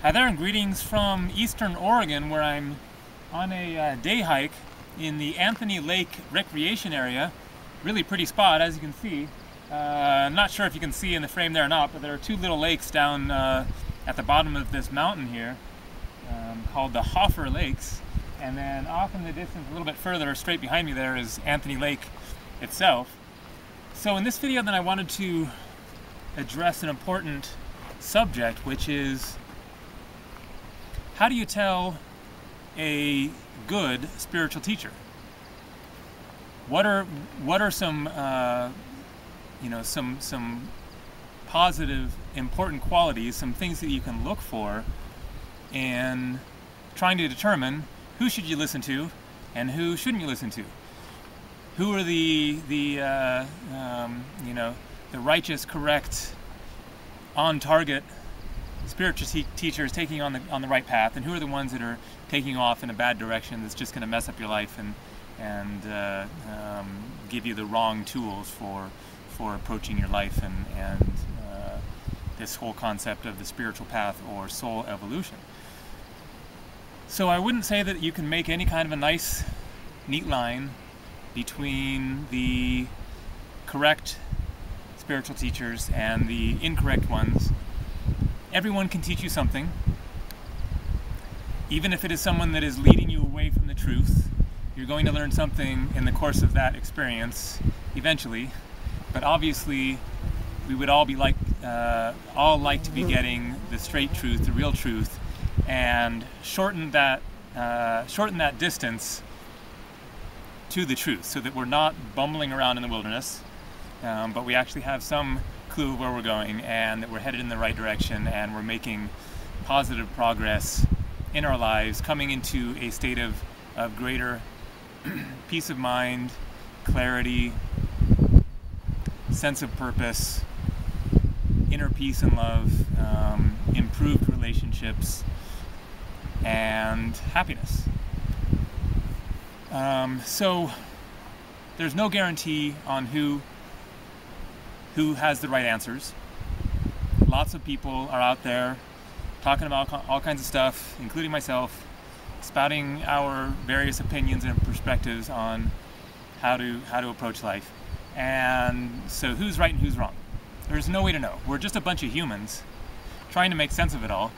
Hi there, and greetings from Eastern Oregon, where I'm on a day hike in the Anthony Lake Recreation Area. Really pretty spot, as you can see. I'm not sure if you can see in the frame there or not, but there are two little lakes down at the bottom of this mountain here called the Hoffer Lakes. And then off in the distance, a little bit further, straight behind me there, is Anthony Lake itself. So in this video then I wanted to address an important subject, which is, how do you tell a good spiritual teacher? What are some some positive, important qualities, some things that you can look for in trying to determine who should you listen to and who shouldn't you listen to? Who are the righteous, correct, on target spiritual teachers taking on the right path, and who are the ones that are taking off in a bad direction that's just going to mess up your life and give you the wrong tools for approaching your life and this whole concept of the spiritual path or soul evolution. So I wouldn't say that you can make any kind of a nice, neat line between the correct spiritual teachers and the incorrect ones. Everyone can teach you something, even if it is someone that is leading you away from the truth. You're going to learn something in the course of that experience eventually, but obviously we would all like to be getting the straight truth, the real truth, and shorten that distance to the truth, so that we're not bumbling around in the wilderness, but we actually have some clue of where we're going, and that we're headed in the right direction, and we're making positive progress in our lives, coming into a state of greater peace of mind, clarity, sense of purpose, inner peace and love, improved relationships, and happiness. So there's no guarantee on who has the right answers. Lots of people are out there talking about all kinds of stuff, including myself, spouting our various opinions and perspectives on how to approach life. And so who's right and who's wrong? There's no way to know. We're just a bunch of humans trying to make sense of it all,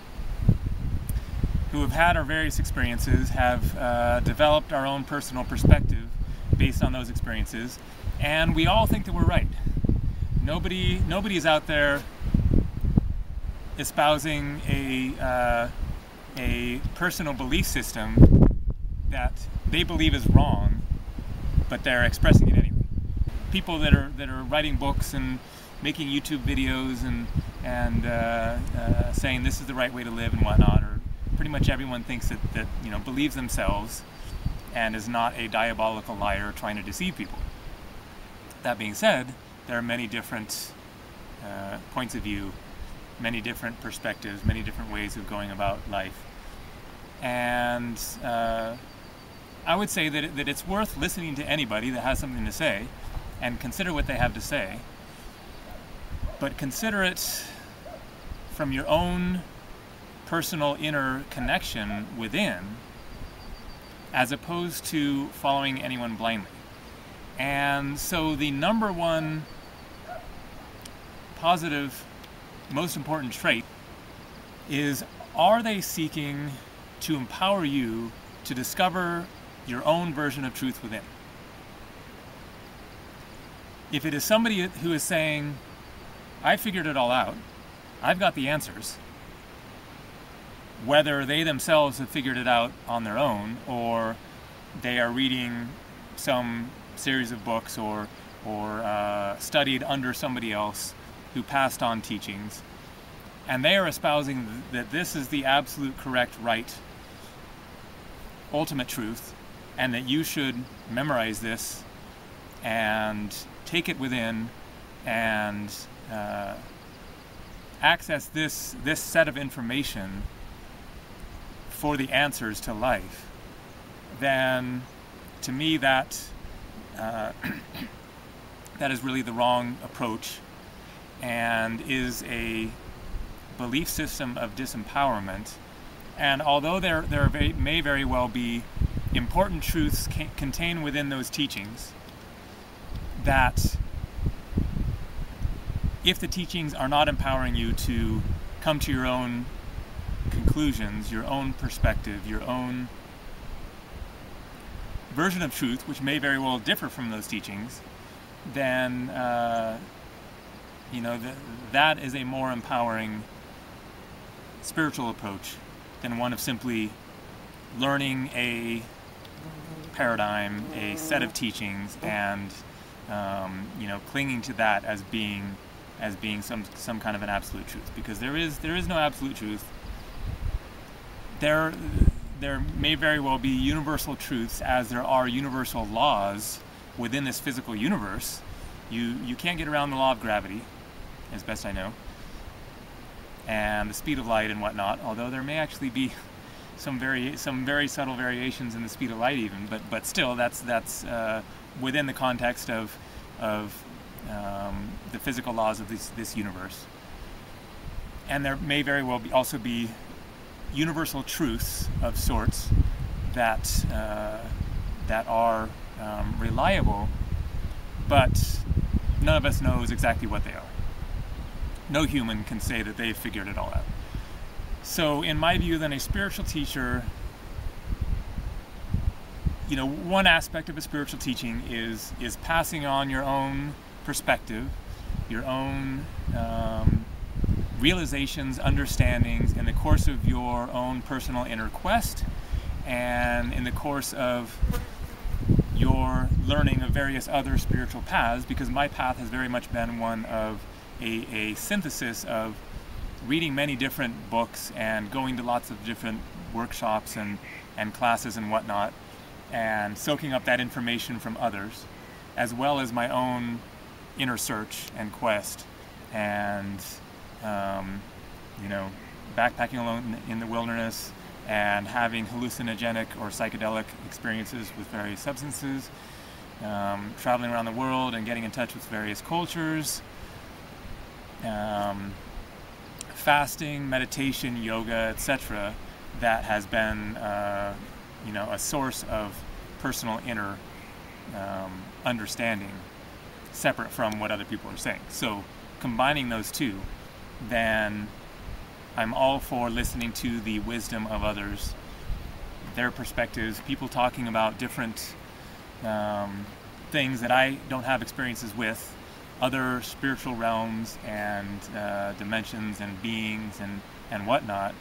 who have had our various experiences, have developed our own personal perspective based on those experiences, and we all think that we're right. Nobody is out there espousing a personal belief system that they believe is wrong, but they're expressing it anyway. People that are writing books and making YouTube videos and saying this is the right way to live and whatnot, or pretty much everyone thinks that believes themselves and is not a diabolical liar trying to deceive people. That being said, there are many different points of view, many different perspectives, many different ways of going about life. And I would say that it's worth listening to anybody that has something to say, and consider what they have to say. But consider it from your own personal inner connection within, as opposed to following anyone blindly. And so the number one positive, most important trait is, are they seeking to empower you to discover your own version of truth within? If it is somebody who is saying, I figured it all out, I've got the answers, whether they themselves have figured it out on their own, or they are reading some series of books or studied under somebody else who passed on teachings, and they are espousing that this is the absolute correct, right, ultimate truth, and that you should memorize this and take it within and access this set of information for the answers to life, then to me that that is really the wrong approach, and is a belief system of disempowerment. And although there may very well be important truths contained within those teachings, that if the teachings are not empowering you to come to your own conclusions, your own perspective, your own version of truth, which may very well differ from those teachings, then that is a more empowering spiritual approach than one of simply learning a paradigm, a set of teachings, and clinging to that as being some kind of an absolute truth. Because there is no absolute truth. There may very well be universal truths, as there are universal laws within this physical universe. You can't get around the law of gravity, as best I know, and the speed of light and whatnot. Although there may actually be some very subtle variations in the speed of light, even, but still, that's within the context of the physical laws of this universe. And there may very well also be universal truths of sorts that are reliable, but none of us knows exactly what they are. No human can say that they've figured it all out. So in my view, then, a spiritual teacher, one aspect of a spiritual teaching is passing on your own perspective, your own realizations, understandings in the course of your own personal inner quest, and in the course of your learning of various other spiritual paths, because my path has very much been one of a synthesis of reading many different books and going to lots of different workshops and classes and whatnot, and soaking up that information from others, as well as my own inner search and quest, and backpacking alone in the wilderness, and having hallucinogenic or psychedelic experiences with various substances, traveling around the world and getting in touch with various cultures, fasting, meditation, yoga, etc., that has been a source of personal inner understanding, separate from what other people are saying. So combining those two, then I'm all for listening to the wisdom of others, their perspectives, people talking about different things that I don't have experiences with, other spiritual realms and dimensions and beings and whatnot,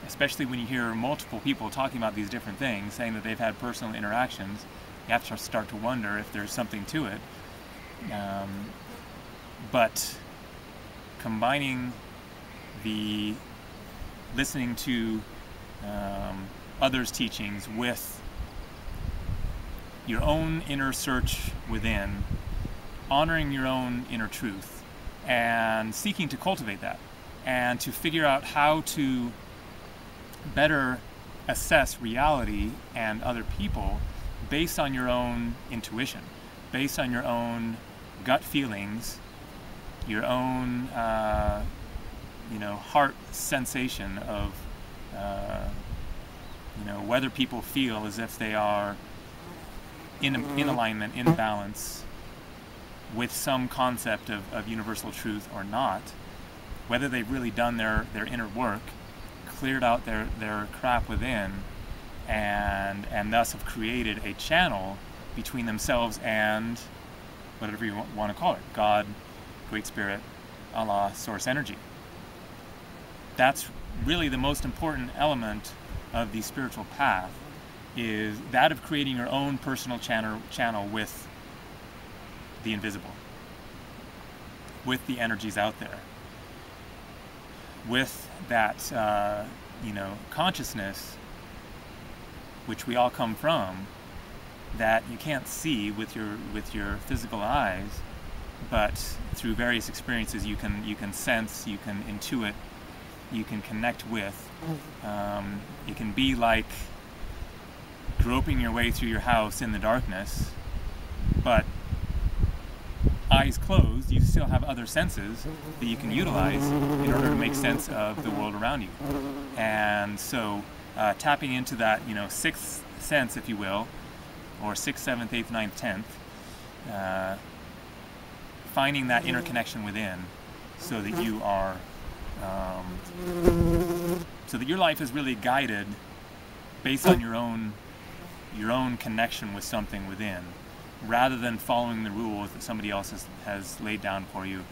especially when you hear multiple people talking about these different things, saying that they've had personal interactions. You have to start to wonder if there's something to it. But combining the listening to others' teachings with your own inner search within, honoring your own inner truth, and seeking to cultivate that, and to figure out how to better assess reality and other people based on your own intuition, based on your own gut feelings, your own heart sensation of whether people feel as if they are in alignment, in balance with some concept of universal truth or not, whether they've really done their inner work, cleared out their crap within, and thus have created a channel between themselves and whatever you want to call it, God, Great Spirit, Allah, Source Energy. That's really the most important element of the spiritual path, is that of creating your own personal channel with the invisible, with the energies out there, with that consciousness which we all come from, that you can't see with your physical eyes, but through various experiences you can sense, you can intuit, you can connect with. It can be like groping your way through your house in the darkness, but eyes closed, you still have other senses that you can utilize in order to make sense of the world around you. And so tapping into that, sixth sense, if you will, or 6th, 7th, 8th, 9th, 10th, finding that interconnection within, so that you are, so that your life is really guided based on your own connection with something within, rather than following the rules that somebody else has laid down for you,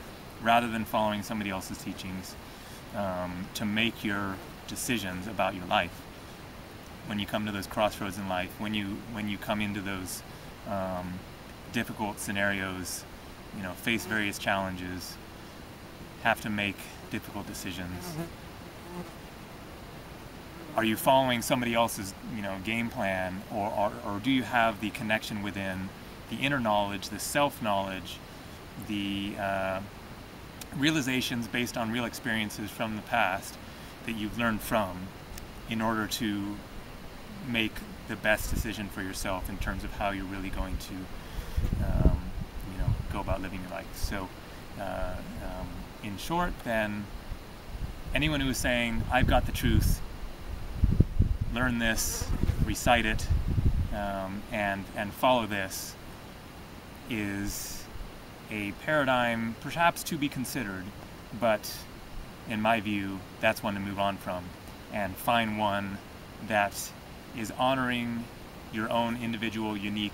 rather than following somebody else's teachings, to make your decisions about your life. When you come to those crossroads in life, when you come into those difficult scenarios, face various challenges, have to make difficult decisions. Are you following somebody else's, game plan, or do you have the connection within, the inner knowledge, the self-knowledge, the realizations based on real experiences from the past that you've learned from, in order to make the best decision for yourself in terms of how you're really going to, go about living your life. So, in short, then, anyone who is saying, I've got the truth, learn this, recite it, and follow this, is a paradigm perhaps to be considered, but in my view, that's one to move on from, and find one that is honoring your own individual, unique,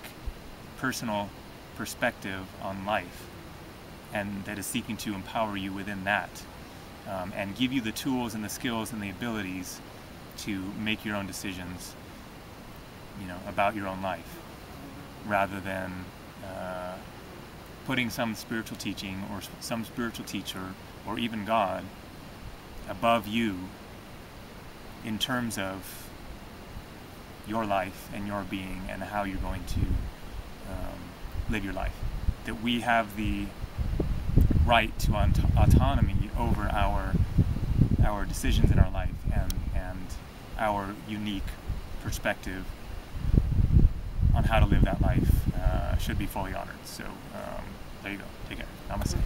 personal perspective on life, and that is seeking to empower you within that, and give you the tools and the skills and the abilities to make your own decisions, about your own life, rather than putting some spiritual teaching or some spiritual teacher or even God above you in terms of your life and your being and how you're going to live your life. That we have the right to autonomy over our decisions in our life, and our unique perspective on how to live that life should be fully honored. So there you go. Take care. Namaste.